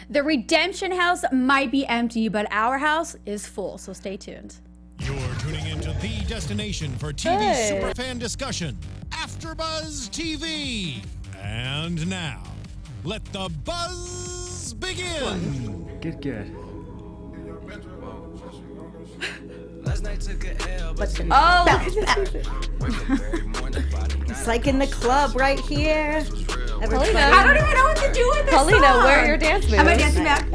The Redemption House might be empty, but our house is full, so stay tuned. You're tuning into the destination for TV superfan discussion, AFTERBUZZ TV. And now, let the buzz begin. Good. Last night took a L, but It's like in the club right here. Paulina, I don't even know what to do with this Paulina, song. where are your dance moves? Am I dancing back?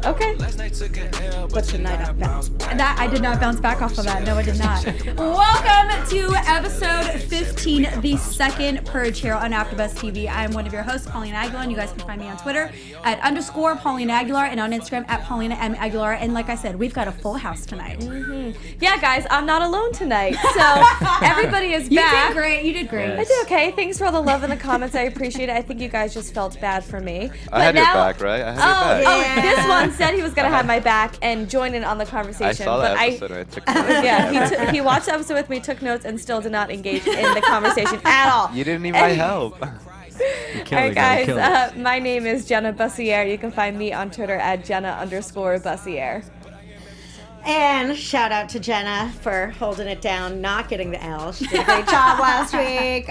Okay. last night took a L, But tonight I bounce back. That I did not bounce back off of that. No, I did not. Welcome to episode 15, the second Purge here on AFTERBUZZ TV. I am one of your hosts, Paulina Aguilar, and you guys can find me on Twitter at _Paulina Aguilar and on Instagram at Paulina M. Aguilar. And like I said, we've got a full house tonight. Yeah, guys, I'm not alone tonight, so everybody is You back. did great. You did great. I did okay. Thanks for all the love in the comments. I appreciate it. I think you guys just felt bad for me. I had your back, right? I had your back. This one said he was gonna have my back and join in on the conversation. I saw but that episode and I took notes. Yeah, he watched the episode with me, took notes, and still did not engage in the conversation at all. You didn't need my help. All right, guys. My name is Jenna Bussiere. You can find me on Twitter at Jenna_Bussiere. And shout out to Jenna for holding it down, not getting the L. She did a great job last week.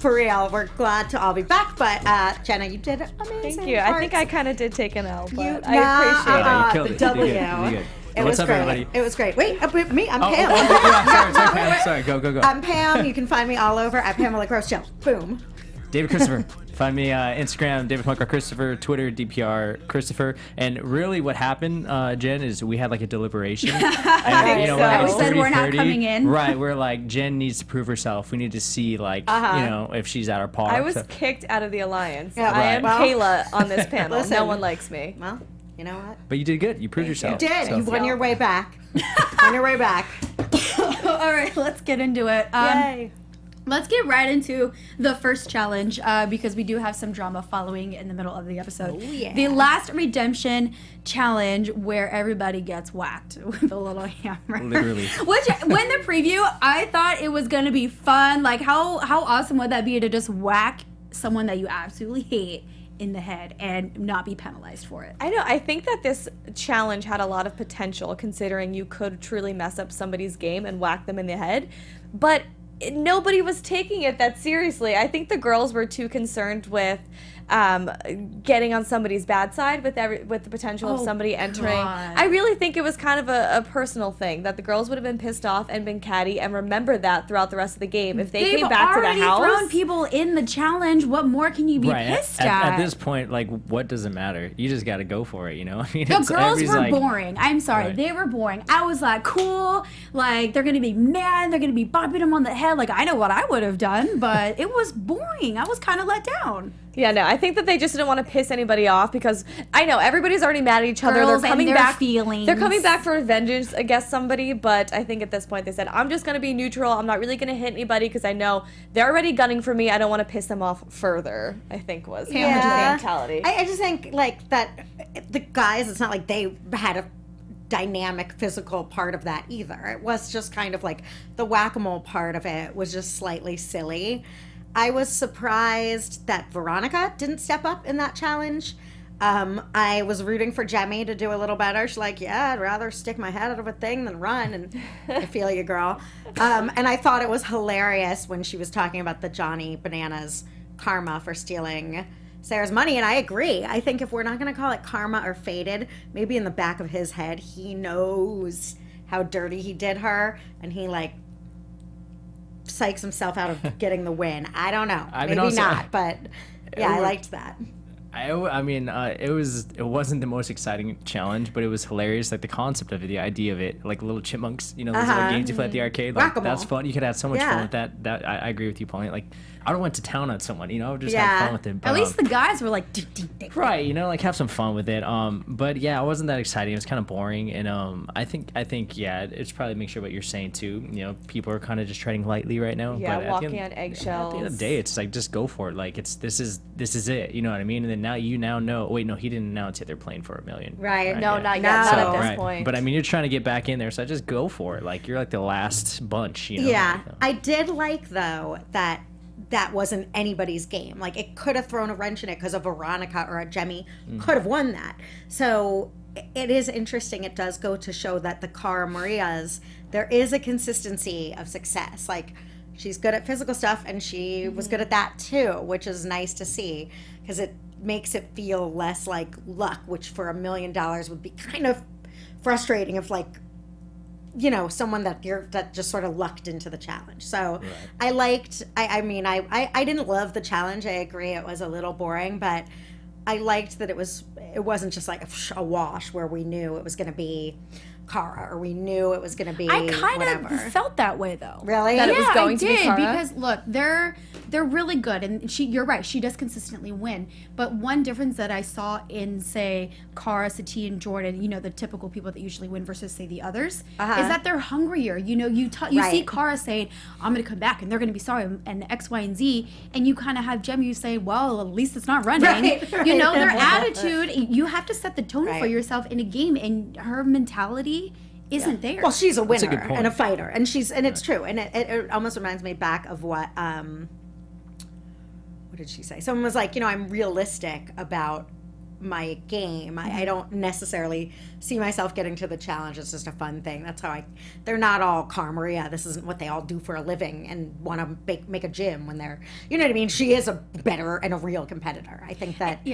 For real, we're glad to all be back. But Jenna, you did amazing. Thank you. I think I kind of did take an L, but I appreciate it. You killed it. The You did W. good. It What's was up, great. everybody? It was great. Wait, me, I'm Pam. Sorry, Pam. Sorry, go. I'm Pam. You can find me all over at Pamela Gross Show. Boom. David Christopher. Find me Instagram, David Punker Christopher, Twitter, DPR Christopher. And really what happened, Jen, is we had like a deliberation. And, so. we're like, We said we're not 30-30. coming in. Right, we're like, Jen needs to prove herself. We need to see like, if she's at our par. I was So- kicked out of the alliance. Yeah, I am well- Kayla on this panel. Listen. No one likes me. Well, you know what? But you did good. You proved yourself. You did. So- You won your way back. On your way back. All right, let's get into it. Yay. Let's get right into the first challenge because we do have some drama following in the middle of the episode. Oh, yeah. The last redemption challenge where everybody gets whacked with a little hammer. Literally. Which, when the preview, I thought it was going to be fun. Like, how awesome would that be to just whack someone that you absolutely hate in the head and not be penalized for it? I know. I think that this challenge had a lot of potential considering you could truly mess up somebody's game and whack them in the head. But nobody was taking it that seriously. I think the girls were too concerned with getting on somebody's bad side with the potential of somebody entering. God. I really think it was kind of a personal thing that the girls would have been pissed off and been catty and remember that throughout the rest of the game. If they came back to the house, they've already thrown people in the challenge. What more can you be pissed At this point, like, what does it matter? You just got to go for it, you know? I mean, The girls everybody's were like, boring. I'm sorry. Right. They were boring. I was like, cool. Like, they're going to be mad. They're going to be bopping them on the head. Like, I know what I would have done, but it was boring. I was kind of let down. Yeah, no, I think that they just didn't want to piss anybody off because I know everybody's already mad at each other. Girls They're and coming their back. feelings. They're coming back for vengeance against somebody, but I think at this point they said, "I'm just gonna be neutral. I'm not really gonna hit anybody because I know they're already gunning for me. I don't want to piss them off further." I think was the mentality. I just think like that the guys, it's not like they had a dynamic physical part of that either. It was just kind of like the whack-a-mole part of it was just slightly silly. I was surprised that Veronica didn't step up in that challenge. I was rooting for Jemmy to do a little better. She's like, yeah, I'd rather stick my head out of a thing than run. And I feel you, girl. And I thought it was hilarious when she was talking about the Johnny Bananas karma for stealing Sarah's money. And I agree. I think if we're not going to call it karma or fated, maybe in the back of his head, he knows how dirty he did her. And he like psychs himself out of getting the win. I don't know. Maybe also, not, but yeah, I liked that. I mean, it wasn't the most exciting challenge, but it was hilarious. Like the concept of it, the idea of it, like little chipmunks, you know, those little games you play at the arcade. Like Whack-a-mole. that's fun. You could have so much Yeah. fun with that. That I agree with you, Pauline. Like I would have went to town on someone, you know, just Yeah. have fun with it. But, At least the guys were like, right, you know, like have some fun with it. But yeah, it wasn't that exciting. It was kind of boring, and I think yeah, it's probably make sure what you're saying too. You know, people are kind of just treading lightly right now. Yeah, but walking on At eggshells. the end of the day, it's like just go for it. Like this is it. You know what I mean? And then now you know. Wait, no, he didn't announce it. They're playing for $1 million. Right. No, yeah. not yet. No. Not at this Right. point. But I mean, you're trying to get back in there, so just go for it. Like you're like the last bunch, you know. Yeah, I did like though that that wasn't anybody's game. Like, it could have thrown a wrench in it because a Veronica or a Jemmye could have won that. So it is interesting. It does go to show that the Cara Marias, there is a consistency of success. Like, she's good at physical stuff, and she was good at that too, which is nice to see because it makes it feel less like luck, which for $1 million would be kind of frustrating if, like, you know, someone that just sort of lucked into the challenge. So I liked, I mean, I didn't love the challenge. I agree it was a little boring, but I liked that it wasn't just like a wash where we knew it was going to be Cara or we knew it was going to be I kind whatever. of felt that way though. Really? That it was going I to be did Cara? because look, they're really good, and you're right, she does consistently win. But one difference that I saw in, say, Cara, Satie, and Jordan, you know, the typical people that usually win versus, say, the others, is that they're hungrier. You know, you see Cara saying, "I'm going to come back," and they're going to be sorry, and X, Y, and Z, and you kind of have Jemmye say, "Well, at least it's not running." Right. You know, their attitude. You have to set the tone for yourself in a game, and her mentality isn't there. Well, she's a winner good point. and a fighter, and it's true, and it almost reminds me back of what did she say? Someone was like, you know, I'm realistic about my game. I don't necessarily see myself getting to the challenge. It's just a fun thing. That's how they're not all Cara Maria. This isn't what they all do for a living and want to make a gym when they're, you know what I mean? She is a better and a real competitor. I think that,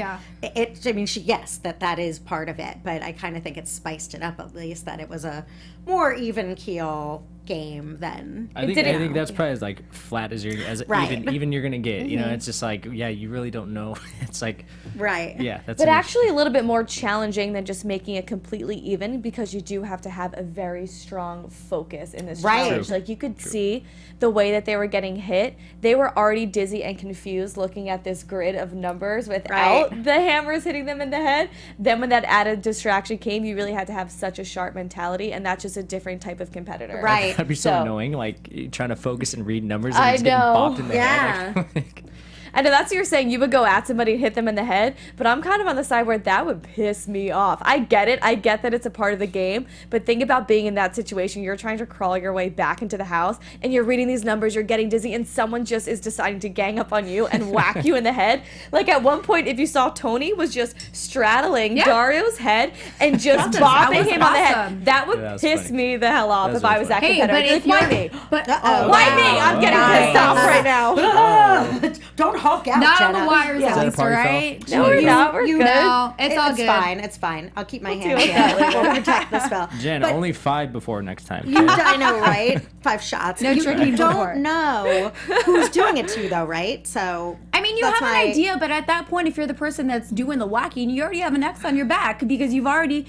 that is part of it, but I kind of think it spiced it up, at least that it was a more even keel game than I think that's probably as like flat as even you're gonna get. You know, it's just like, yeah, you really don't know. It's like, yeah, that's. But actually, a little bit more challenging than just making it completely even, because you do have to have a very strong focus in this challenge. True. Like, you could see the way that they were getting hit. They were already dizzy and confused looking at this grid of numbers without the hammers hitting them in the head. Then when that added distraction came, you really had to have such a sharp mentality, and that's just a different type of competitor. Right. That'd be so annoying, like trying to focus and read numbers and I just getting know. bopped in the head. Like, I know that's what you're saying. You would go at somebody and hit them in the head, but I'm kind of on the side where that would piss me off. I get it. I get that it's a part of the game, but think about being in that situation. You're trying to crawl your way back into the house, and you're reading these numbers, you're getting dizzy, and someone just is deciding to gang up on you and whack you in the head. Like, at one point, if you saw, Tony was just straddling Dario's head and just bopping him on the head. That would piss me the hell off if I was that competitor. But if why you're me? But Why me? I'm getting pissed off right now. Don't Hulk out, not Jenna. on the wires, Is at that a least, party all foul? right? No, we're not. We're good. No, it's all good. Fine. It's fine. I'll keep my hands deal with here. that We'll protect the spell. Jen, But only 5 before next time. I know, right? 5 shots. No you drinking before. don't know who's doing it to you, though, right? So I mean, you that's have an why- idea, but at that point, if you're the person that's doing the whacking, you already have an X on your back because you've already,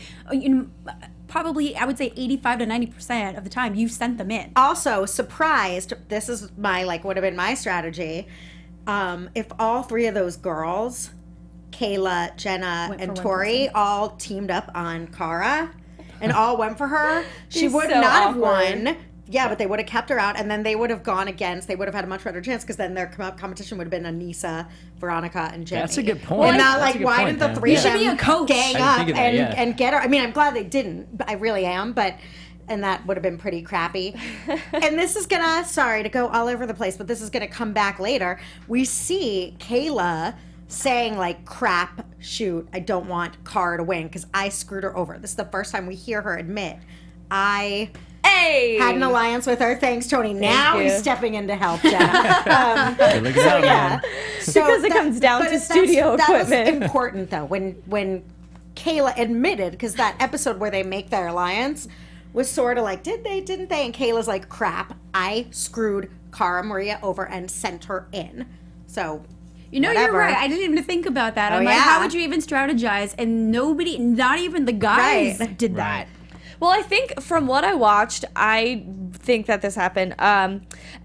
probably, I would say 85 to 90% of the time, you've sent them in. Also, surprised. This is would have been my strategy. If all 3 of those girls, Kayla, Jenna, Went and for one Tori, person. all teamed up on Cara and all went for her, she She's would so not have awkward. won. Yeah, but they would have kept her out, and then they would have gone against. They would have had a much better chance because then their competition would have been Anissa, Veronica, and Jemmye. That's a good point. And not That's a good why point, didn't the Pam. 3 You of should them be a coach. gang I didn't up think of that, and get her? I mean, I'm glad they didn't. I really am, but. And that would have been pretty crappy. And this is gonna, sorry to go all over the place, but this is gonna come back later. We see Kayla saying like, crap, shoot, I don't want Cara to win because I screwed her over. This is the first time we hear her admit, I had an alliance with her. Thanks, Tony. Now you. he's stepping in to help Jenna. Hey, look at that, man. So Because it comes down to studio equipment. That was important though, when Kayla admitted, because that episode where they make their alliance was sort of like, did they, didn't they? And Kayla's like, crap, I screwed Cara Maria over and sent her in. So, You know, whatever. you're right. I didn't even think about that. Oh, I'm like, yeah. how would you even strategize? And nobody, not even the guys Right. did that. Well, I think from what I watched, I think that this happened.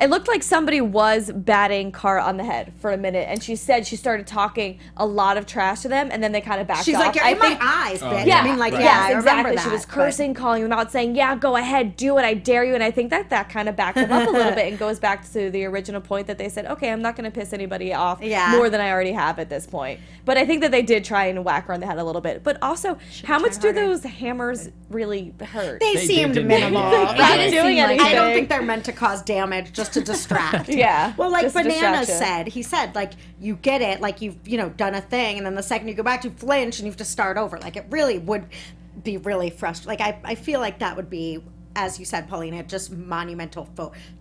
It looked like somebody was batting Cara on the head for a minute, and she said she started talking a lot of trash to them, and then they kind of backed She's off. like, you're I in think, my eyes, bitch. Yeah, I mean, like, right. yeah, I yes, remember exactly. that. She was but- cursing, calling them out, saying, yeah, go ahead, do it, I dare you. And I think that kind of backed them up a little bit and goes back to the original point that they said, okay, I'm not going to piss anybody off more than I already have at this point. But I think that they did try and whack her on the head a little bit. But also, how much do those hammers really hurt. They seemed did minimal. not Not didn't doing seem like- anything. I don't think they're meant to cause damage, just to distract. Yeah, Well, like just a Bananas distraction. he said, like, you get it, like, you've, done a thing, and then the second you go back, you flinch, and you have to start over. Like, it really would be really frustrating. Like, I feel like that would be, as you said, Paulina, just monumental.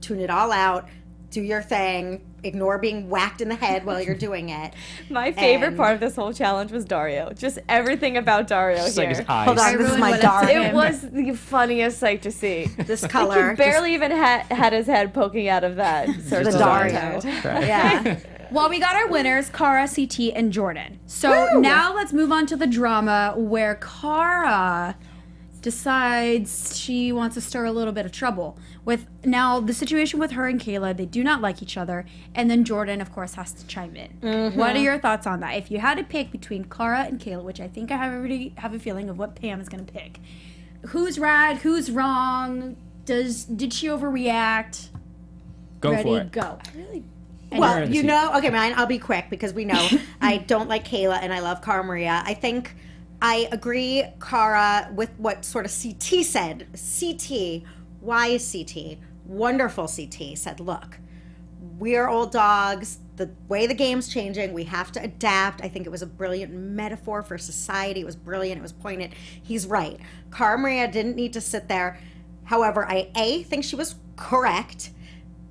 Tune it all out. Do your thing. Ignore being whacked in the head while you're doing it. My favorite And- part of this whole challenge was Dario. Just everything about Dario Just here. like his eyes. Hold on, I this is ruined my what I said. dark. It was the funniest sight to see. This color. He barely even had his head poking out of that circle. The Dario. Right. Yeah. Well, we got our winners, Cara, CT, and Jordan. So now let's move on to the drama where Cara decides she wants to stir a little bit of trouble. With now the situation with her and Kayla, they do not like each other, and then Jordan, of course, has to chime in. What are your thoughts on that? If you had to pick between Cara and Kayla, which I think I already have a feeling of what Pam is going to pick, who's right? Who's wrong? Did she overreact? Go Ready, for it. go. Well, You're in the you seat. know, okay, mine, I'll be quick because we know I don't like Kayla and I love Cara Maria. I think I agree, Cara, with what sort of CT said. CT, why is CT? Wonderful CT said, look, we're old dogs. The way the game's changing, we have to adapt. I think it was a brilliant metaphor for society. It was brilliant. It was poignant. He's right. Cara Maria didn't need to sit there. However, I A, think she was correct.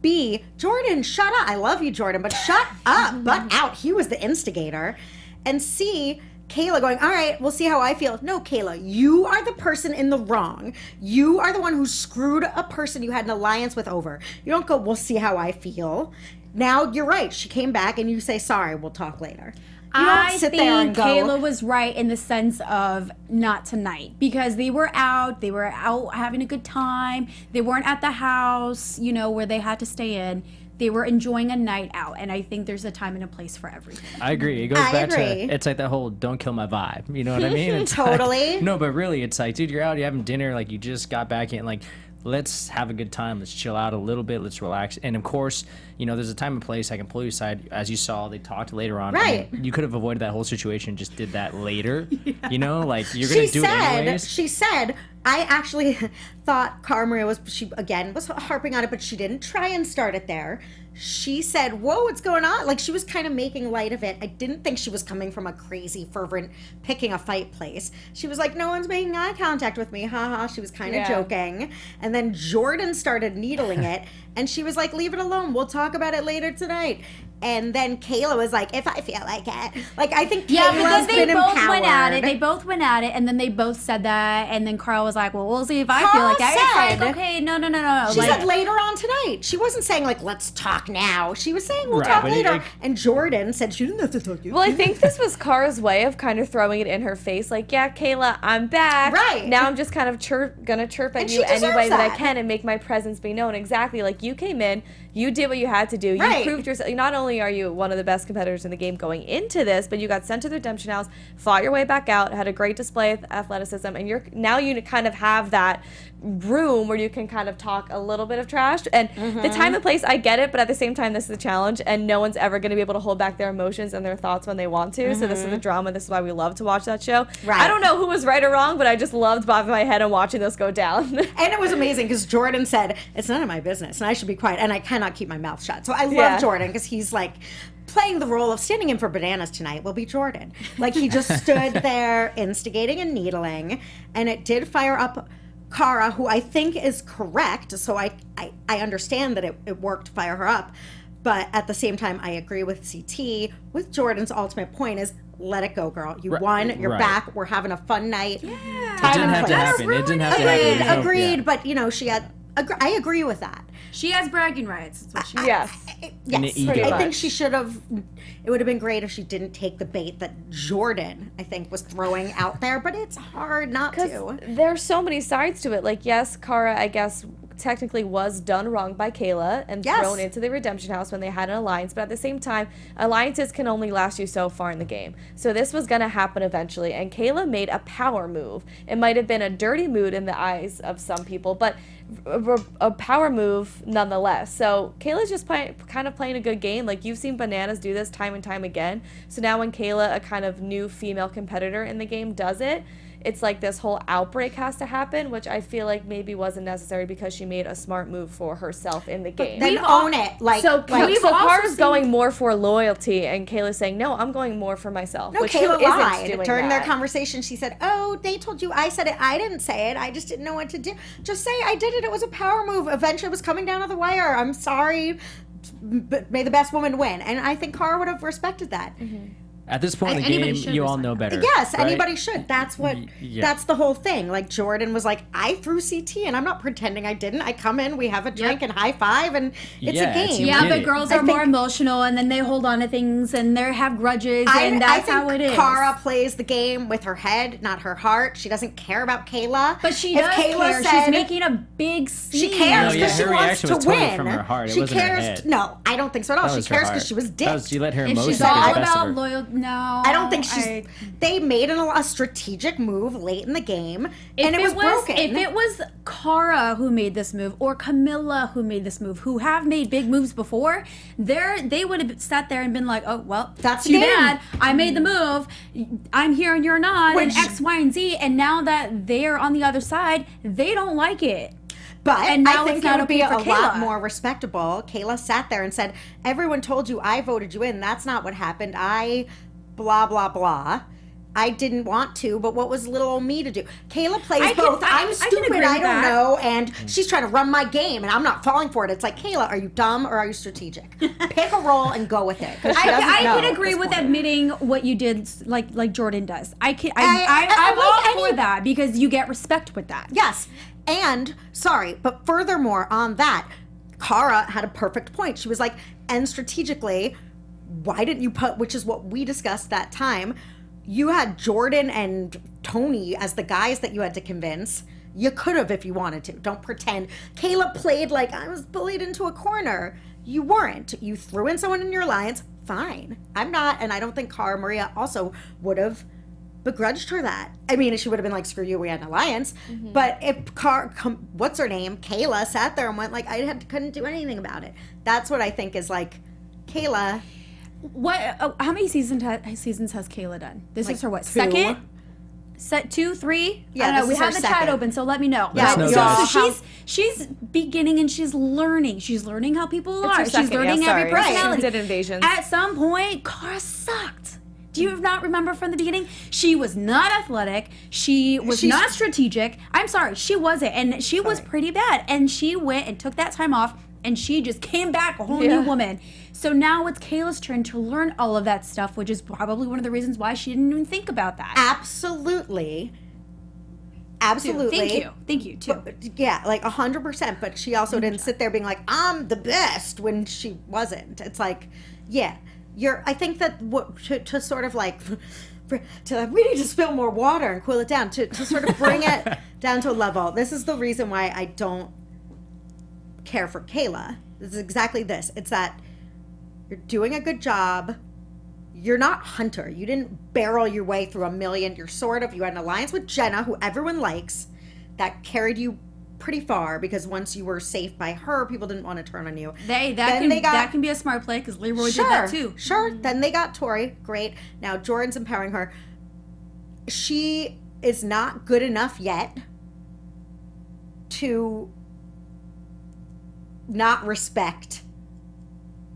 B, Jordan, shut up. I love you, Jordan, but shut up, butt out. He was the instigator. And C, Kayla going, all right, we'll see how I feel. No, Kayla, you are the person in the wrong. You are the one who screwed a person you had an alliance with over. You don't go, we'll see how I feel. Now, you're right. She came back and you say, sorry, we'll talk later. You don't I sit think there and go, Kayla was right in the sense of not tonight because they were out having a good time. They weren't at the house, where they had to stay in. They were enjoying a night out, and I think there's a time and a place for everything. I agree. It goes I back agree. to, it's like that whole don't kill my vibe. You know what I mean? It's Totally. Like, no, but really, it's like, dude, you're out, you're having dinner, like you just got back in, like, let's have a good time. Let's chill out a little bit. Let's relax. And of course, there's a time and place. I can pull you aside. As you saw, they talked later on. Right. You could have avoided that whole situation. Just did that later. Like you're gonna do it anyways. She said, I actually thought Cara Maria was harping on it, but she didn't try and start it there. She said, whoa, what's going on? Like, she was kind of making light of it. I didn't think she was coming from a crazy, fervent, picking a fight place. She was like, no one's making eye contact with me. Ha. She was kind of joking. And then Jordan started needling it. And she was like, leave it alone. We'll talk about it later tonight. And then Kayla was like, if I feel like it. Like, I think Yeah, but Kayla's then they been both empowered. went at it. They both went at it, and then they both said that. And then Carl was like, well, we'll see if I feel like it. It's like, said- okay, no. She Like, said later on tonight. She wasn't saying, like, let's talk now. She was saying, we'll Right, talk but later. And Jordan said she didn't have to talk to you. Well, I think this was Cara's way of kind of throwing it in her face, like, yeah, Kayla, I'm back. Right. Now I'm just kind of gonna chirp at And you she any deserves way that I that. can and make my presence be known. Exactly. Like, you came in, you did what you had to do. Right. You proved yourself. Not only are you one of the best competitors in the game going into this, but you got sent to the redemption house, fought your way back out, had a great display of athleticism, and you kind of have that room where you can kind of talk a little bit of trash. And the time and place, I get it, but at the same time, this is a challenge, and no one's ever going to be able to hold back their emotions and their thoughts when they want to. So this is the drama. This is why we love to watch that show. Right. I don't know who was right or wrong, but I just loved bobbing my head and watching this go down. And it was amazing because Jordan said, it's none of my business and I should be quiet. And I cannot keep my mouth shut. So I love Yeah. Jordan because he's like playing the role of standing in for Bananas tonight will be Jordan. Like he just stood there instigating and needling. And it did fire up Cara, who I think is correct. So I understand that it worked to fire her up. But at the same time, I agree with CT. With Jordan's ultimate point is, let it go, girl. You won. You're right. back. We're having a fun night. Yeah. It didn't have to happen. It didn't have to happen. Agreed. There's no- Agreed. yeah. But, she had... I agree with that. she has bragging rights. That's what she Yes. And Yes. the ego. I think she should have... It would have been great if she didn't take the bait that Jordan, I think, was throwing out there. But it's hard not to. There's so many sides to it. Like, yes, Cara, I guess, technically was done wrong by Kayla and Yes. thrown into the redemption house when they had an alliance. But at the same time, alliances can only last you so far in the game. So this was going to happen eventually. And Kayla made a power move. It might have been a dirty move in the eyes of some people, but a power move nonetheless. So Kayla's just kind of playing a good game. Like, you've seen Bananas do this time and time again. So now when Kayla, a kind of new female competitor in the game, does it, it's like this whole outbreak has to happen, which I feel like maybe wasn't necessary because she made a smart move for herself in the game. Then own it. So we've also Cara's seen- going more for loyalty, and Kayla's saying, no, I'm going more for myself. No, which Kayla who isn't lied. doing During their that? conversation, she said, oh, they told you I said it. I didn't say it. I just didn't know what to do. Just say I did it. It was a power move. Eventually, it was coming down to the wire. I'm sorry, but may the best woman win. And I think Cara would have respected that. At this point in the Anybody game, should you all respect know better. Yes, right? anybody should. That's what. Yeah. That's the whole thing. Like Jordan was like, I threw CT, and I'm not pretending I didn't. I come in, we have a drink and high five, and it's Yeah, a it's game. you Yeah, get but it. girls I are more think- emotional, and then they hold on to things, and they have grudges, and I that's how it is. Cara plays the game with her head, not her heart. She doesn't care about Kayla. But she If does Kayla care. said- She's making a big scene. She cares No, yeah, because she her wants reaction to was totally win. from her heart. It She wasn't her cares. head. No, I don't think so at all. That She was her cares heart. because she was That was- dicked. you let her And emotions she's get the all best of about her. loyal. No, I don't think she's. They made a strategic move late in the game, and it was broken. If it was Cara who made this move, or Camilla who made this move, who have made big moves before, they would have sat there and been like, "Oh well, That's too the game. bad. I made the move. I'm here and you're not, Which- and X, Y, and Z." And now that they're on the other side, they don't like it. But And now I think it's it not would be okay a for lot Kayla. more respectable. Kayla sat there and said, "Everyone told you I voted you in. That's not what happened. I blah blah blah. I didn't want to, but what was little old me to do?" Kayla plays I can- both. I I'm can stupid. agree I with don't that. know, and she's trying to run my game, and I'm not falling for it. It's like, Kayla, are you dumb or are you strategic? Pick a role and go with it. 'Cause she doesn't I know can at agree this with point. admitting what you did, like Jordan does. I'm like all for any- that because you get respect with that. Yes. And, sorry, but furthermore on that, Cara had a perfect point. She was like, and strategically, why didn't you put, which is what we discussed that time, you had Jordan and Tony as the guys that you had to convince. You could have if you wanted to. Don't pretend. Kayla played like I was bullied into a corner. You weren't. You threw in someone in your alliance. Fine. I'm not, and I don't think Cara Maria also would have begrudged her that. I mean, she would have been like, screw you, we had an alliance. But if what's her name? Kayla sat there and went like, couldn't do anything about it. That's what I think is like, Kayla. What? How many seasons has Kayla done? This Like is her what? 2. Second? Set 2, 3? Yeah, I don't know. this We is have her the chat second. open, so let me know. Yeah, no so, doubt. so she's beginning and she's learning. She's learning how people It's are. her She's second, learning yeah, every sorry. personality. She did Invasions. At some point, Cara sucked. Do you not remember from the beginning? She was not athletic. She was not strategic. I'm sorry, she wasn't. And she was pretty bad. And she went and took that time off, and she just came back a whole new woman. So now it's Kayla's turn to learn all of that stuff, which is probably one of the reasons why she didn't even think about that. Absolutely. Thank you, too. Yeah, like 100%. But she also didn't sit there being like, I'm the best when she wasn't. It's like, yeah, I think that to sort of like, we need to spill more water and cool it down to sort of bring it down to a level. This is the reason why I don't care for Kayla. This is exactly this. It's that you're doing a good job. You're not Hunter. You didn't barrel your way through a million. You're sort of, you had an alliance with Jenna, who everyone likes, that carried you pretty far because once you were safe by her, people didn't want to turn on you. That can be a smart play because Leroy did that too. Sure. Then they got Tori. Great. Now Jordan's empowering her. She is not good enough yet to not respect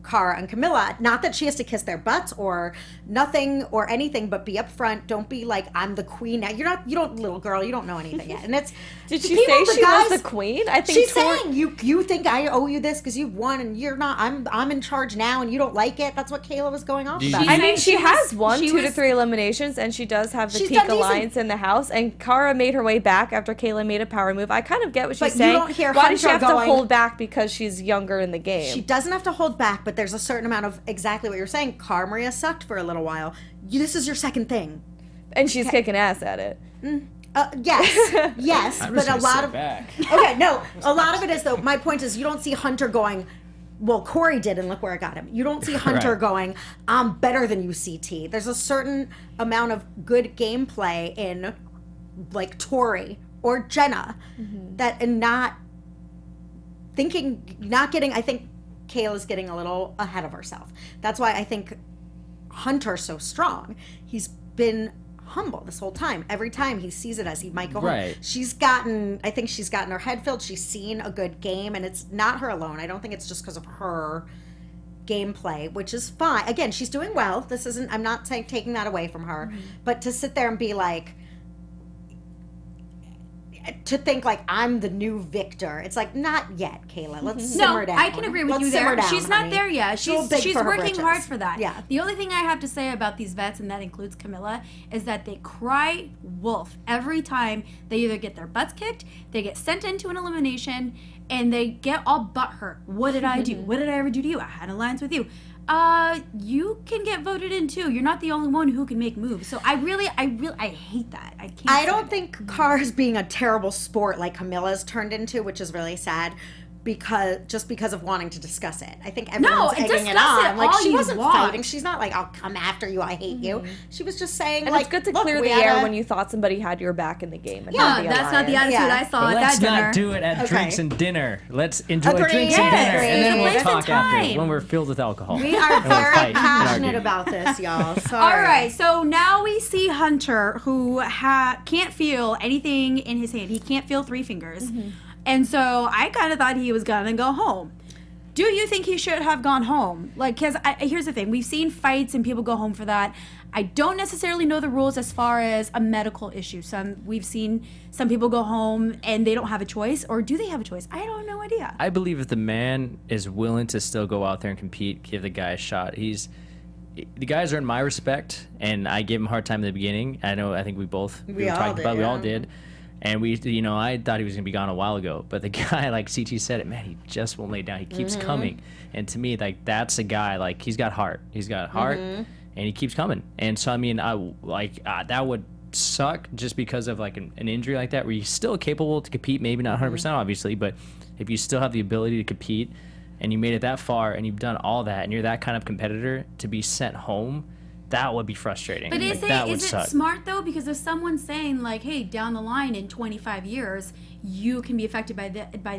Cara and Camilla. Not that she has to kiss their butts or nothing or anything, but be upfront. Don't be like, I'm the queen now. You don't, little girl, you don't know anything yet. And it's Did she say she was the queen? I think she's saying you think I owe you this because you've won and you're not. I'm in charge now and you don't like it. That's what Kayla was going off about. I mean, she has was- won she 2 to was- 3 eliminations, and she does have the She's peak done decent. alliance in the house. And Cara made her way back after Kayla made a power move. I kind of get what she's But you saying. don't hear Why does she Hunter have going- to hold back because she's younger in the game? She doesn't have to hold back, but there's a certain amount of exactly what you're saying. Cara Maria sucked for a little while. This is your second thing. and she's kicking ass at it. Yes, yes, I'm but just a gonna lot sit of back. okay, no, a lot of it is though. My point is, you don't see Hunter going. Well, Corey did, and look where it got him. You don't see Hunter Right. going, I'm better than you, CT. There's a certain amount of good gameplay in, like, Tori or Jenna that, and not getting, I think Kayla's getting a little ahead of herself. That's why I think Hunter's so strong. He's been humble this whole time. Every time he sees it as he might go home. Right. I think she's gotten her head filled. She's seen a good game, and it's not her alone. I don't think it's just because of her gameplay, which is fine. Again, she's doing well. I'm not taking that away from her. But to sit there and be like, to think like I'm the new victor. It's like, not yet, Kayla. Let's simmer down. I can agree with you there. She's not there yet. She's working hard for that. Yeah. The only thing I have to say about these vets, and that includes Camilla, is that they cry wolf every time they either get their butts kicked, they get sent into an elimination, and they get all butthurt. What did I do? What did I ever do to you? I had an alliance with you. You can get voted in too. You're not the only one who can make moves. So I hate that. I don't think Cara's being a terrible sport like Camilla's turned into, which is really sad. Because of wanting to discuss it. I think everyone's egging it on. Like, she wasn't fighting. She's not like, I'll come after you, I hate you. She was just saying, and like, it's good to clear the air when you thought somebody had your back in the game. And that's not the attitude I saw at that dinner. Let's not do it at drinks and dinner. Let's enjoy drinks and dinner, and then we'll talk after when we're filled with alcohol. We are very passionate about this, y'all. Sorry. All right, so now we see Hunter, who can't feel anything in his hand. He can't feel 3 fingers. And so I kind of thought he was going to go home. Do you think he should have gone home? Like, because here's the thing. We've seen fights and people go home for that. I don't necessarily know the rules as far as a medical issue. We've seen some people go home and they don't have a choice. Or do they have a choice? I don't have no idea. I believe if the man is willing to still go out there and compete, give the guy a shot. The guys earned my respect, and I gave him a hard time in the beginning. I think we all did. And I thought he was going to be gone a while ago. But the guy, like CT said it, man, he just won't lay down. He keeps coming. And to me, like, that's a guy, like, he's got heart. He's got heart, and he keeps coming. And so, I mean, that would suck just because of, like, an injury like that, where you're still capable to compete, maybe not 100%, obviously, but if you still have the ability to compete, and you made it that far, and you've done all that, and you're that kind of competitor, to be sent home, that would be frustrating. But is it suck. smart, though? Because if someone's saying, like, hey, down the line in 25 years, you can be affected by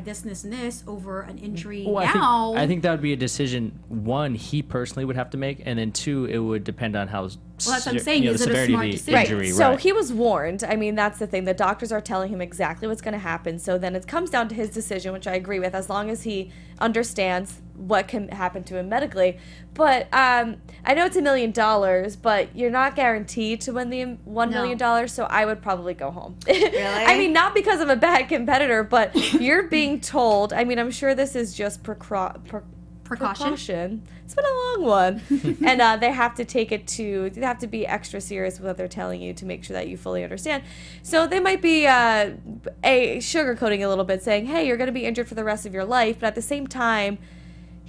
this, and this over an injury now. I think that would be a decision, one, he personally would have to make, and then two, it would depend on how that's what I'm saying. Is it a smart decision? Injury, So he was warned. I mean, that's the thing. The doctors are telling him exactly what's going to happen. So then it comes down to his decision, which I agree with, as long as he understands what can happen to him medically. But I know it's $1 million, but you're not guaranteed to win the $1 million, so I would probably go home. Really? I mean, not because I'm a bad competitor, but you're being told. I mean, I'm sure this is just precaution. It's been a long one. And they have to they have to be extra serious with what they're telling you to make sure that you fully understand. So they might be sugarcoating a little bit, saying, hey, you're going to be injured for the rest of your life, but at the same time,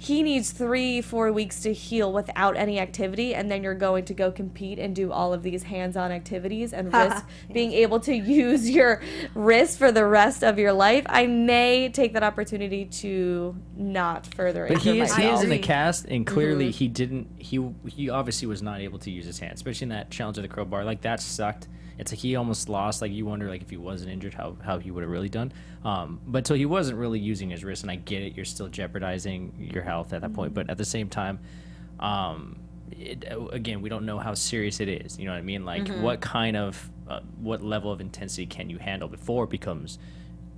he needs 3-4 weeks to heal without any activity, and then you're going to go compete and do all of these hands-on activities and risk being able to use your wrist for the rest of your life. I may take that opportunity to not further injure myself. But he is in the cast, and clearly he didn't. He obviously was not able to use his hands, especially in that challenge of the crowbar. Like, that sucked. It's like he almost lost. Like, you wonder, like, if he wasn't injured, how he would have really done. But so he wasn't really using his wrist, and I get it. You're still jeopardizing your health at that point. But at the same time, again, we don't know how serious it is. You know what I mean? Like, what kind of, what level of intensity can you handle before it becomes,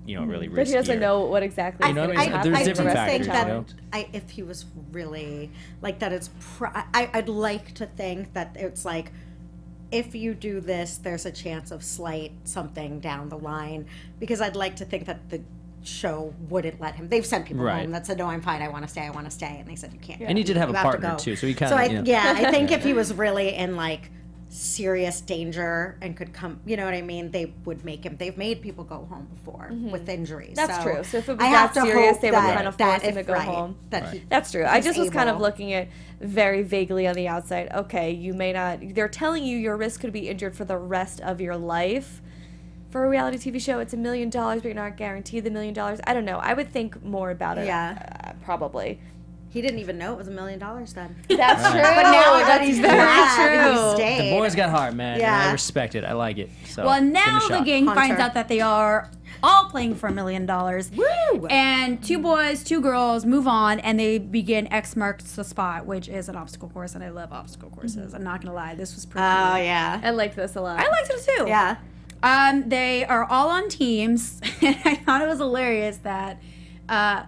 really risky? But he doesn't know what exactly. You know what I mean? There's different factors. Think if he was really like that, I'd like to think that it's like, if you do this, there's a chance of slight something down the line, because I'd like to think that the show wouldn't let him. They've sent people home that said, no, I'm fine, I want to stay, and they said, you can't. And he did have a partner too, so he kind of. I think if he was really in like serious danger and could come, you know what I mean, they would make him. They've made people go home before with injuries. That's true. So if it was that serious, they would kind of force him to go home. That's true. I just was kind of looking at very vaguely on the outside. Okay, you may not. They're telling you your wrist could be injured for the rest of your life. For a reality TV show, it's $1 million, but you're not guaranteed the $1 million. I don't know. I would think more about it. Yeah. Probably. He didn't even know it was $1 million then. That's true. But now that That's he's very glad true. he stayed. The boys got heart, man. Yeah. And I respect it. I like it. So, Well, give 'em now a the shot. gang finds Hunter. out that they are all playing for $1 million. Woo! And 2 boys, 2 girls move on, and they begin X marks the spot, which is an obstacle course, and I love obstacle courses. I'm not gonna lie, this was pretty. Oh, yeah. I liked this a lot. I liked it too. Yeah. They are all on teams, and I thought it was hilarious that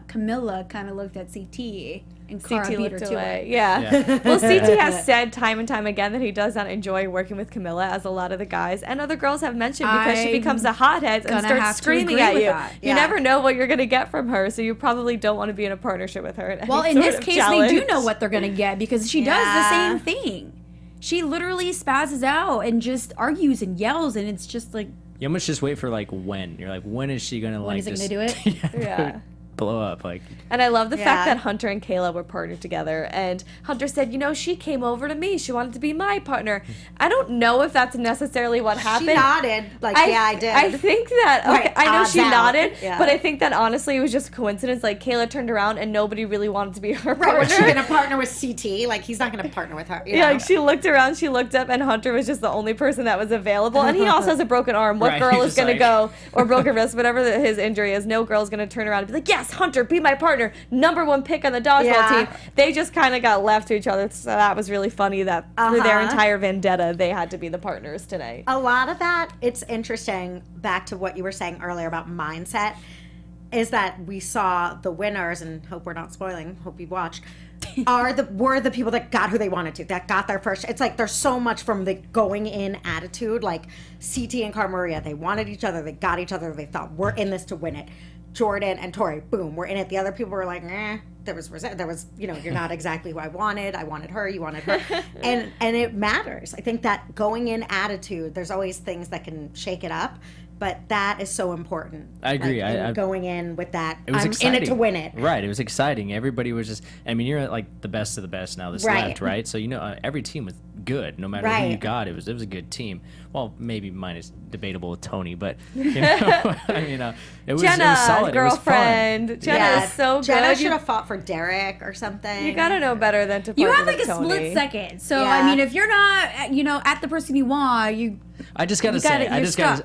Camilla kind of looked at CT. And Cara CT beat her looked to away. it. Yeah. Well, CT has said time and time again that he does not enjoy working with Camilla, as a lot of the guys and other girls have mentioned, because she I'm becomes a hothead and gonna starts have to screaming agree at with you. that. You Yeah. never know what you're going to get from her, so you probably don't want to be in a partnership with her. Well, in this case, they do know what they're gonna get because she does the Yeah. same thing. She literally spazzes out and just argues and yells, and it's just like, You almost just wait for like when. You're like, when is she gonna when like is it just gonna do it? Yeah. blow up? Like, And I love the Yeah. fact that Hunter and Kayla were partnered together. And Hunter said, you know, she came over to me. She wanted to be my partner. I don't know if that's necessarily what happened. She nodded. Like, yeah, I did. I think that, okay, Right, I know odds she out. nodded, Yeah. but I think that honestly it was just a coincidence. Like, Kayla turned around and nobody really wanted to be her Right, was she partner. going to partner with CT? Like, he's not going to partner with her. You Yeah, know? like she looked around, she looked up, and Hunter was just the only person that was available. And he also has a broken arm. What Right, girl he's is just going to like- go, or broken wrist, whatever his injury is, no girl's going to turn around and be like, yes, Hunter, be my partner. #1 pick on the dodgeball Yeah. team. They just kind of got left to each other. So that was really funny that through their Uh-huh. entire vendetta, they had to be the partners tonight. A lot of that, it's interesting, back to what you were saying earlier about mindset, is that we saw the winners, and hope we're not spoiling, hope you watched, were the people that got who they wanted to, that got their first. It's like there's so much from the going in attitude, like CT and Cara Maria, they wanted each other, they got each other, they thought we're in this to win it. Jordan and Tori, boom, we're in it. The other people were like, there was, you know, you're not exactly who I wanted her, you wanted her. and it matters. I think that going in attitude, there's always things that can shake it up, but that is so important. I agree. Like, I going in with that, it was I'm exciting. in it to win it. Right. It was exciting. Everybody was just. I mean, you're like the best of the best now. This Right. left, right? So you know, every team was good, no matter who you Right. got. It was a good team. Well, maybe mine is debatable with Tony, but you know, I mean, it was Jenna, solid. girlfriend. It was fun. Jenna is so Jenna good. should have fought for Derek or something. You gotta know better than to you partner have like with a Tony. split second. So Yeah. I mean, if you're not, you know, at the person you want, you. I just gotta You say, gotta-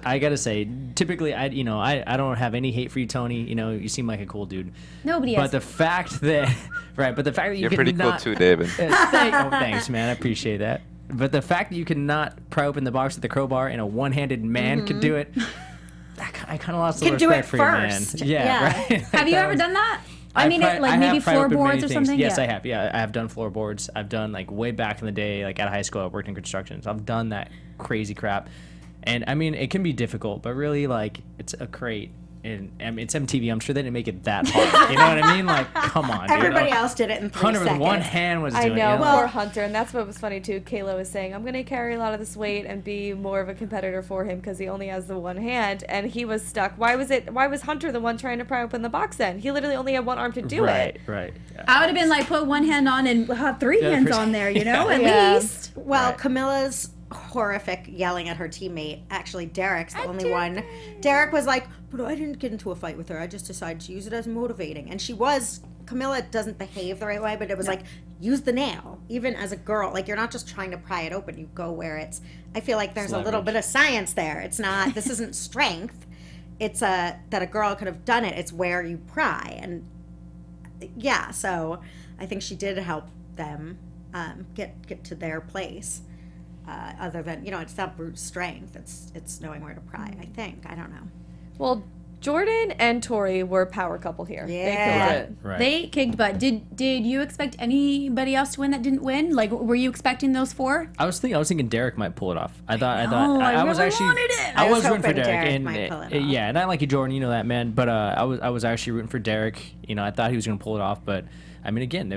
I you're gotta say, typically, I don't have any hate for you, Tony. You know, you seem like a cool dude. Nobody But has. the fact that, right? But the fact that you You're could pretty cool not, too, David. Thanks, man. I appreciate that. But the fact that you cannot pry open the box with the crowbar and a one-handed man could do it, I kind of lost a Can little do it respect for you, man. first. Yeah, Yeah. right. Have you That ever was- done that? I mean, I've like I maybe have pried open many floorboards or things. something. Yes, yeah. I have. Yeah, I have done floorboards. I've done like way back in the day, like out of high school, I worked in construction. So I've done that crazy crap. And I mean, it can be difficult, but really, like, it's a crate. And I mean, it's MTV. I'm sure they didn't make it that hard. You know what I mean? Like, come on. Everybody dude. else did it in 3 Hunter with seconds. one hand was I doing know, it. poor Hunter, and that's what was funny too. Kayla was saying, "I'm gonna carry a lot of this weight and be more of a competitor for him because he only has the one hand, and he was stuck. Why was Hunter the one trying to pry open the box? Then he literally only had one arm to do right, it. right. Yeah. I would have been like, put one hand on and have 3 Yeah, hands for- on there, you know, Yeah. at Yeah. least. Well, Right. Camilla's horrific yelling at her teammate. Actually, Derek's the only one. Derek was like, but I didn't get into a fight with her. I just decided to use it as motivating. And Camilla doesn't behave the right way, but it was like, use the nail. Even as a girl, like, you're not just trying to pry it open. You go where it's, I feel like there's a little Leverage. bit of science there. It's not, this isn't strength. It's that a girl could have done it. It's where you pry. And yeah, so I think she did help them get to their place. Other than, you know, it's not brute strength. It's knowing where to pry. I think. I don't know. Well, Jordan and Tori were a power couple here. Yeah. They killed it. Right. They kicked butt. Did you expect anybody else to win that didn't win? Like, were you expecting those 4? I was thinking Derek might pull it off. I know, I was really actually wanted it. I I was was rooting for hoping Derek, Derek and might pull it off. yeah, and I like you, Jordan. You know that, man. But I was actually rooting for Derek. You know, I thought he was gonna pull it off, but I mean, again,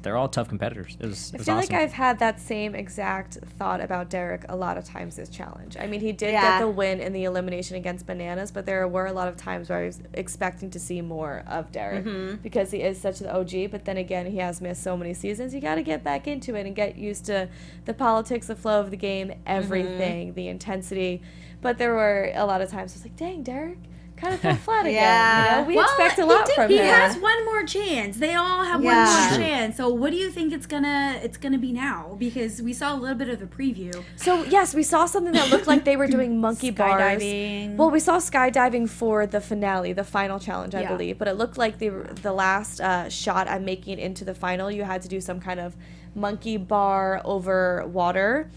they're all tough competitors. It was I feel awesome. like I've had that same exact thought about Derek a lot of times this challenge. I mean, he did Yeah. get the win in the elimination against Bananas, but there were a lot of times where I was expecting to see more of Derek because he is such an OG. But then again, he has missed so many seasons. You got to get back into it and get used to the politics, the flow of the game, everything, the intensity. But there were a lot of times I was like, dang, Derek, kind of fell flat again. Yeah. You know? We expect a lot from He him. has one more chance. They all have one Yeah. more True. chance. So what do you think it's gonna be now? Because we saw a little bit of the preview. So yes, we saw something that looked like they were doing monkey bars. Skydiving. Well, we saw skydiving for the finale, the final challenge, I Yeah. believe. But it looked like the last shot at making it into the final, you had to do some kind of monkey bar over water.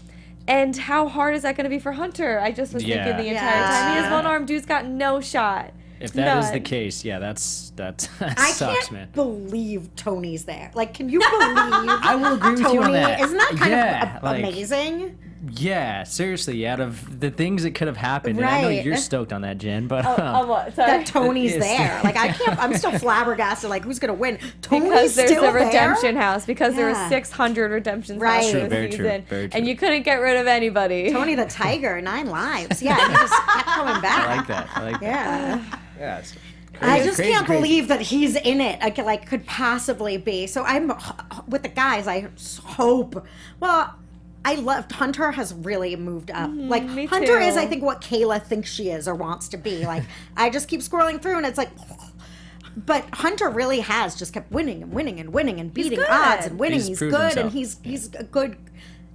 And how hard is that going to be for Hunter? I just was thinking the entire time. He has one arm. Dude's got no shot. If that is the None. case, yeah, that I sucks, can't man. believe Tony's there. Like, can you believe I will agree with Tony? you on that. Isn't that kind Yeah, of like- amazing? Yeah, seriously, out of the things that could have happened, and I know Right. you're stoked on that, Jen, but What? Sorry. That Tony's Yes. there. Like, I can't. I'm still flabbergasted. Like, who's gonna win? Tony's Because there's still a redemption there? house. Because there were Yeah. 600 redemption Right. houses True, this very true, season, very true. and you couldn't get rid of anybody. Tony the Tiger, 9 lives. Yeah, he just kept coming back. I like that. I like that. Yeah. Yeah, it's I just crazy, can't crazy. believe that he's in it. Like, could possibly be. So I'm with the guys. I hope. Well, I loved Hunter has really moved up. Like me Hunter is, too. I think, what Kayla thinks she is or wants to be. Like I just keep scrolling through, and it's like. But Hunter really has just kept winning and winning and winning and beating good. odds and winning. He's He's proved good and himself. he's a good.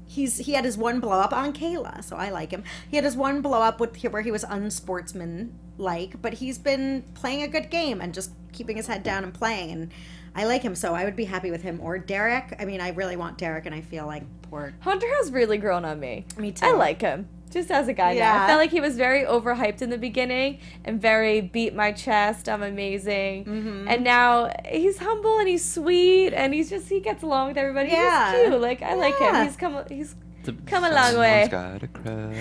He had his one blow up on Kayla, so I like him. He had his one blow up where he was unsportsman-like, but he's been playing a good game and just keeping his head down and playing, and I like him, so I would be happy with him. Or Derek. I mean, I really want Derek, and I feel like poor. Hunter has really grown on me. Me too. I like him. Just as a guy now. Yeah. I felt like he was very overhyped in the beginning and very beat my chest, I'm amazing. Mm-hmm. And now he's humble and he's sweet and he gets along with everybody. Yeah. He's cute. Like I like him. Yeah. He's The- come a long Someone's way. gotta cry.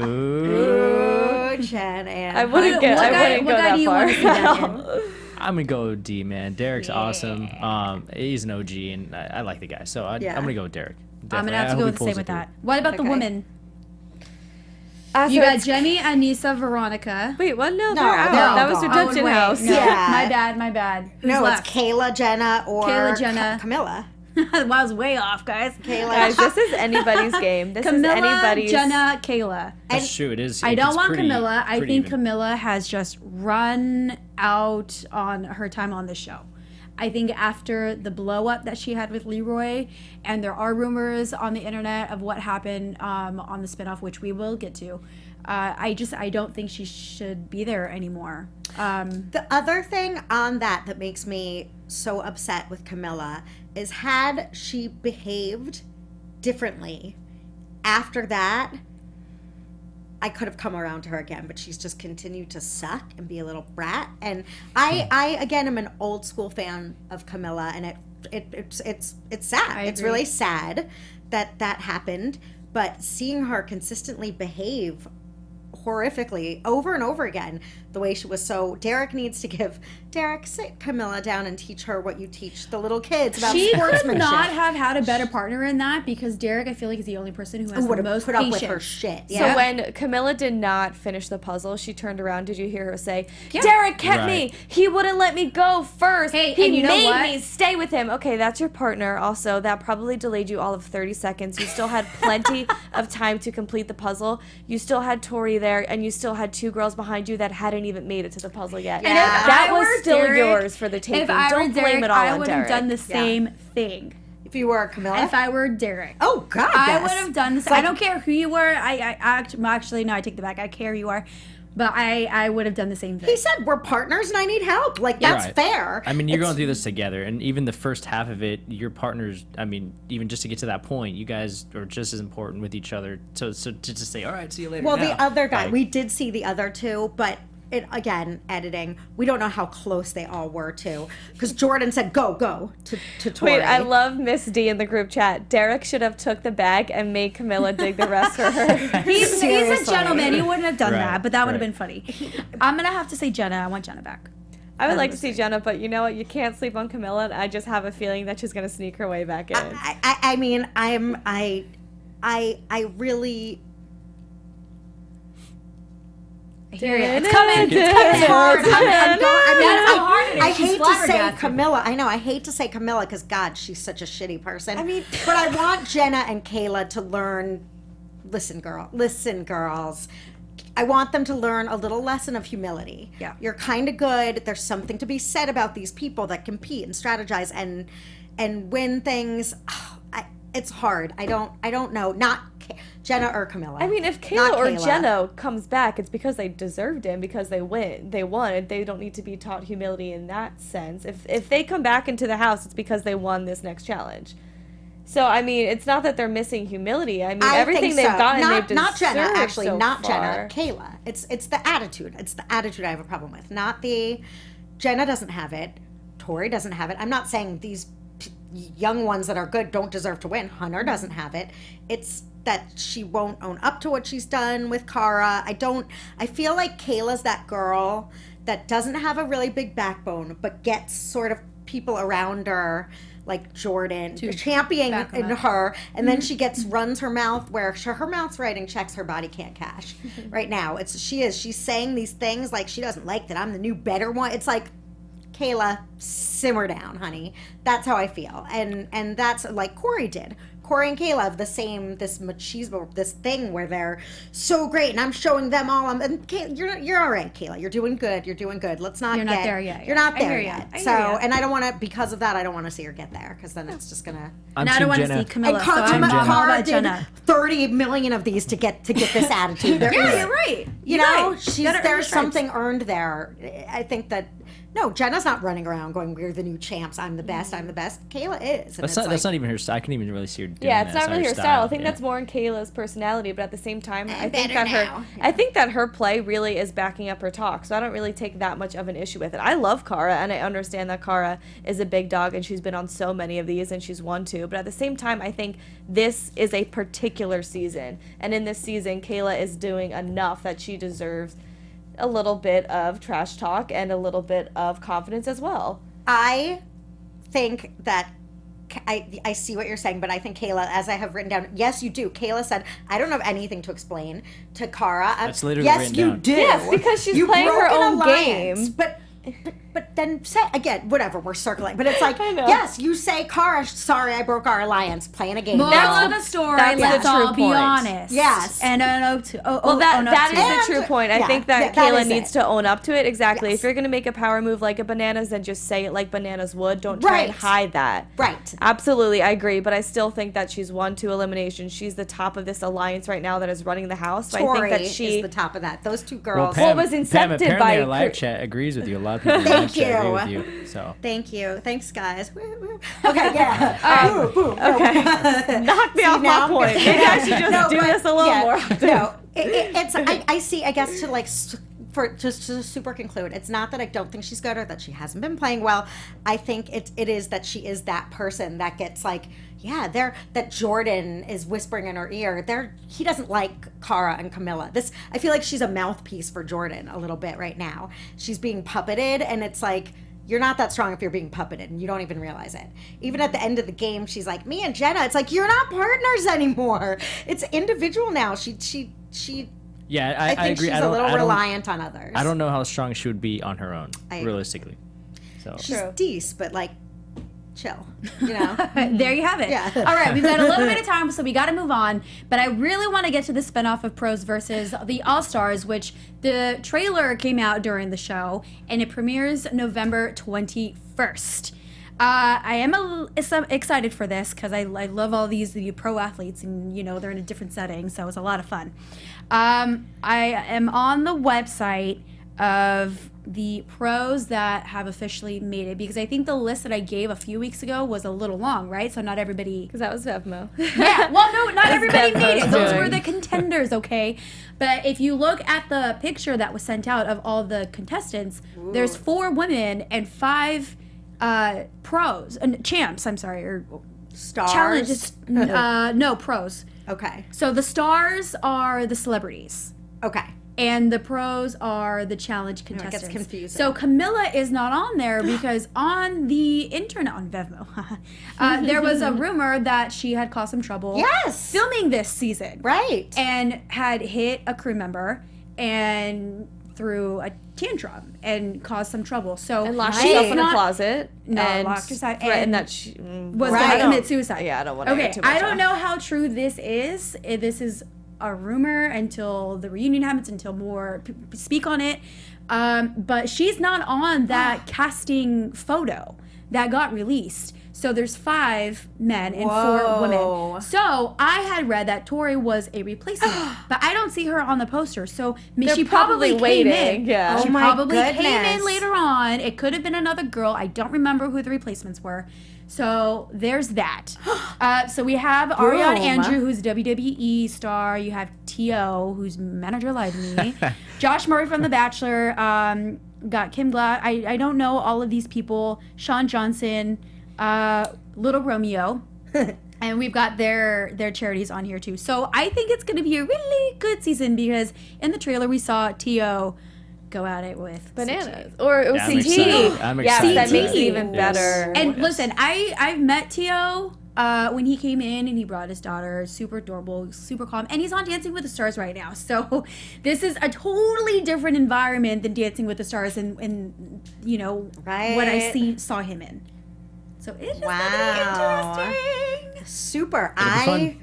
Ooh, Jen and I wouldn't What go guy do that you far. want to see that in? I'm gonna go with D, man. Derek's awesome. He's an OG, and I like the guy, so Yeah. I'm gonna go with Derek. I'm gonna Definitely. have I to hope go he with the pulls same it with through. that. What about the Okay. women? So You got it's- Jenny, Anissa, Veronica. Wait, what? No, No, they're out. they're all That was gone. Redemption wait, House. no. Yeah. My bad. Who's No, left? it's Kayla, Jenna, or Kayla, Jenna. Camilla. I was way off, guys. Kayla. Guys, this is anybody's game. This Camilla, is anybody's. Jenna, Kayla. That's true. It is. I don't it's want pretty- Camilla. I pretty think even. Camilla has just run out on her time on the show. I think after the blow up that she had with Leroy, and there are rumors on the internet of what happened on the spinoff, which we will get to. I don't think she should be there anymore. The other thing on that makes me so upset with Camilla is had she behaved differently after that, I could have come around to her again, but she's just continued to suck and be a little brat. And I again am an old school fan of Camilla, and it's sad. I It's agree. really sad that happened. But seeing her consistently behave horrifically over and over again, the way she was Derek needs to sit Camilla down and teach her what you teach the little kids about She could sportsmanship. not have had a better partner in that because Derek, I feel like, is the only person who has would the have most put up patience. with her shit. So Yeah. when Camilla did not finish the puzzle, she turned around. Did you hear her say, Yeah. Derek kept Right. me. He wouldn't let me go first. Hey, he and you know made what? me stay with him. Okay, that's your partner. Also, that probably delayed you all of 30 seconds. You still had plenty of time to complete the puzzle. You still had Tori there, and you still had 2 girls behind you that hadn't even made it to the puzzle yet. And if That I was were still Derek- yours for the taking. If I Don't were blame Derek, it all I on would have Derek. done the same thing. If you were Camilla, If I were Derek. oh God, I yes. would have done this. I don't care who you were. Actually, no, I take that back. I care who you are. But I would have done the same thing. He said we're partners and I need help. Like that's Right. fair. I mean, you're It's- going through this together, and even the first half of it, your partners. I mean, even just to get to that point, you guys are just as important with each other. So to just say, all right, see you later. Well, now. the other guy, Like, we did see the other two, but again, editing, we don't know how close they all were to. Because Jordan said, go to Tori. Wait, I love Miss D in the group chat. Derek should have took the bag and made Camilla dig the rest for her. He's a Seriously. gentleman. He wouldn't have done Right, that, but that would have right. been funny. I'm going to have to say Jenna. I want Jenna back. I would like to see Jenna, but you know what? You can't sleep on Camilla, and I just have a feeling that she's gonna sneak her way back in. I mean, I really. I hear you. It's coming. It's hard. That's how hard it is. I She's hate to say flabbergasted. Camilla. I know. I hate to say Camilla because God, she's such a shitty person. I mean, but I want Jenna and Kayla to learn. Listen, girls. I want them to learn a little lesson of humility. Yeah. You're kind of good. There's something to be said about these people that compete and strategize and win things. It's hard. I don't know. Not Jenna or Camilla. I mean, if Kayla or Jenna comes back, it's because they deserved it and because they won. They don't need to be taught humility in that sense. If they come back into the house, it's because they won this next challenge. So, I mean, it's not that they're missing humility. I mean, everything they've gotten, they've deserved. Not Jenna, actually. So not far. Jenna. Kayla. It's the attitude. It's the attitude I have a problem with. Not the... Jenna doesn't have it. Tori doesn't have it. I'm not saying these young ones that are good don't deserve to win. Hunter doesn't have it. It's that she won't own up to what she's done with Cara. I feel like Kayla's that girl that doesn't have a really big backbone, but gets sort of people around her, like Jordan, championing in her, and then she runs her mouth where her mouth's writing checks her body can't cash. Right now, she's saying these things like she doesn't like that I'm the new better one. It's like, Kayla, simmer down, honey. That's how I feel. And that's like Corey did. Corey and Kayla have this machismo, this thing where they're so great, and I'm showing them all. And Kayla, you're all right, Kayla. You're doing good. Let's not. You're not there yet. You're not there yet. So, and I don't want to. Because of that, I don't want to see her get there, because then it's just gonna. And I don't want to see Camilla. And so I'm all about did Jenna. 30 million of these to get this attitude. Yeah, you're right. You know, there's something earned there. I think that. No, Jenna's not running around going, we're the new champs, I'm the best. Kayla is. And that's not even her style. I couldn't even really see her doing Yeah, that. it's not really her style. I think that's more in Kayla's personality, but at the same time, I think that her play really is backing up her talk, so I don't really take that much of an issue with it. I love Cara, and I understand that Cara is a big dog, and she's been on so many of these, and she's won too, but at the same time, I think this is a particular season, and in this season, Kayla is doing enough that she deserves a little bit of trash talk and a little bit of confidence as well. I think that I see what you're saying, but I think Kayla, as I have written down, yes, you do. Kayla said, I don't have anything to explain to Cara. That's literally yes, written you down. do. Yes, because she's playing her own game. But then say again, whatever, we're circling. But it's like, yes, you say, Cara, sorry, I broke our alliance, playing a game. Moral of the story, let's all be honest. Yes. And that is the true point. I think that Kayla needs to own up to it. Exactly. Yes. If you're going to make a power move like a Bananas, then just say it like Bananas would. Don't try and hide that. Right. Absolutely, I agree. But I still think that she's won 2 eliminations. She's the top of this alliance right now that is running the house. So Tori I think that she is the top of that. Those 2 girls. Well, Pam, was incepted Pam, by our live chat agrees with you. A lot of people Thank you. agree with you. So. Thank you. Thanks, guys. Okay, yeah. Okay. Knock me off my point. Maybe I should just do this a little more often. No, it's I see, I guess, to super conclude, it's not that I don't think she's good or that she hasn't been playing well. I think it is that she is that person that gets like, that Jordan is whispering in her ear. He doesn't like Cara and Camilla. I feel like she's a mouthpiece for Jordan a little bit right now. She's being puppeted, and it's like, you're not that strong if you're being puppeted and you don't even realize it. Even at the end of the game, she's like, me and Jenna, it's like, you're not partners anymore. It's individual now. Yeah, I think agree. She's a little reliant on others. I don't know how strong she would be on her own, realistically. So she's decent, but like, chill, you know. There you have it. Yeah. All right, we've got a little bit of time, so we got to move on. But I really want to get to the spinoff of Pros versus the All Stars, which the trailer came out during the show, and it premieres November 21st. I am excited for this because I love all the pro athletes, and they're in a different setting, so it's a lot of fun. I am on the website of the pros that have officially made it, because I think the list that I gave a few weeks ago was a little long, right? So not everybody. Because that was Vevmo. Yeah, well, no, not everybody made it. Those were the contenders, okay? But if you look at the picture that was sent out of all the contestants, there's 4 women and 5 pros, champs. I'm sorry, or stars. Challenges. No, pros. Okay. So the stars are the celebrities. Okay. And the pros are the challenge contestants. It gets confusing. So Camilla is not on there because on the internet, on Vevmo, there was a rumor that she had caused some trouble. Yes. Filming this season. Right. And had hit a crew member and threw a tantrum and caused some trouble. So and locked herself in a closet. No, and locked herself. And that she was going to commit suicide. Yeah, I don't want to. Okay, I don't know how true this is. This is a rumor until the reunion happens, until more speak on it. But she's not on that casting photo that got released. So there's 5 men and 4 women. So I had read that Tori was a replacement, but I don't see her on the poster. So she probably came in. Yeah. She Oh my probably came goodness. in later on. It could have been another girl. I don't remember who the replacements were. So there's that. So we have Ariana Boom. Andrew, who's a WWE star. You have T.O., who's manager lied to me. Josh Murray from The Bachelor. Got Kim Glad. I don't know all of these people. Sean Johnson. Little Romeo, and we've got their charities on here too. So I think it's going to be a really good season because in the trailer we saw T.O. go at it with Bananas. Or it was I'm CT. excited. I'm Yeah, excited. that makes it CT. even Yes. better. And listen, I've met T.O. When he came in and he brought his daughter, super adorable, super calm, and he's on Dancing with the Stars right now. So this is a totally different environment than Dancing with the Stars and you know what I saw him in. So it is going to be interesting. Super.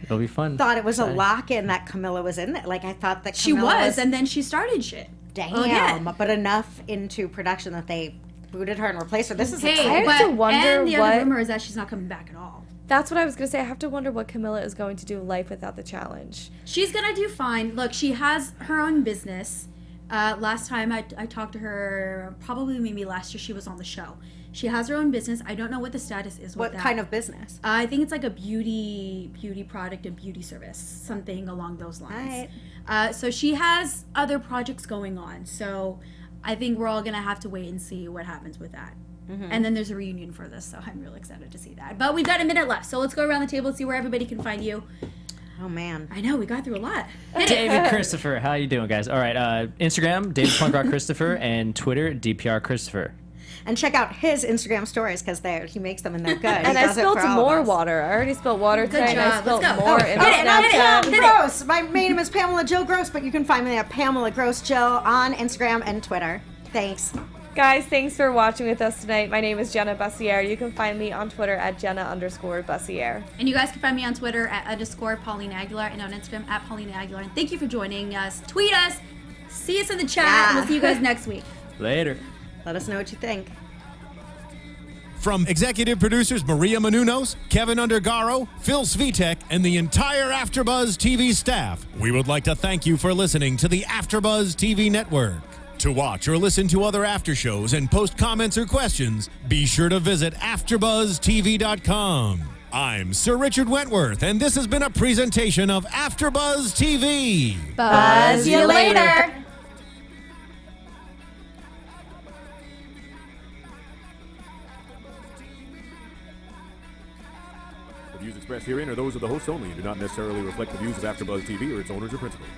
It'll be fun. Thought it was a lock-in that Camilla was in it. Like, I thought that She Camilla was, and then she started shit. Damn. Again. But enough into production that they booted her and replaced her. This is Hey, exciting. have to wonder and the what- other rumor is that she's not coming back at all. That's what I was going to say. I have to wonder what Camilla is going to do life without the challenge. She's going to do fine. Look, she has her own business. Last time I talked to her, probably maybe last year, she was on the show. She has her own business. I don't know what the status is with What that. kind of business? I think it's like a beauty product, a beauty service, something along those lines. So she has other projects going on. So I think we're all going to have to wait and see what happens with that. And then there's a reunion for this, so I'm really excited to see that. But we've got a minute left, so let's go around the table and see where everybody can find you. Oh, man. I know, we got through a lot. David Christopher, how you doing, guys? All right, Instagram, David Punk Rock Christopher, and Twitter, DPR Christopher. And check out his Instagram stories because he makes them and they're good. And He I does it spilled for all of more us. water. I already spilled water today, and I job. spilled Let's go. more Oh, in hit it, my hit it, Snapchat. hit it. Gross. My name is Pamela Jill Gross, but you can find me at Pamela Gross Jill on Instagram and Twitter. Thanks. Guys, thanks for watching with us tonight. My name is Jenna Bussiere. You can find me on Twitter at Jenna_Bussiere. And you guys can find me on Twitter at _Paulina Aguilar and on Instagram at Paulina Aguilar. And thank you for joining us. Tweet us. See us in the chat. Yeah. We'll see you guys next week. Later. Let us know what you think. From executive producers Maria Menounos, Kevin Undergaro, Phil Svitek, and the entire AfterBuzz TV staff, we would like to thank you for listening to the AfterBuzz TV network. To watch or listen to other after shows and post comments or questions, be sure to visit AfterBuzzTV.com. I'm Sir Richard Wentworth, and this has been a presentation of AfterBuzz TV. Buzz you later. The views expressed herein are those of the hosts only and do not necessarily reflect the views of AfterBuzz TV or its owners or principals.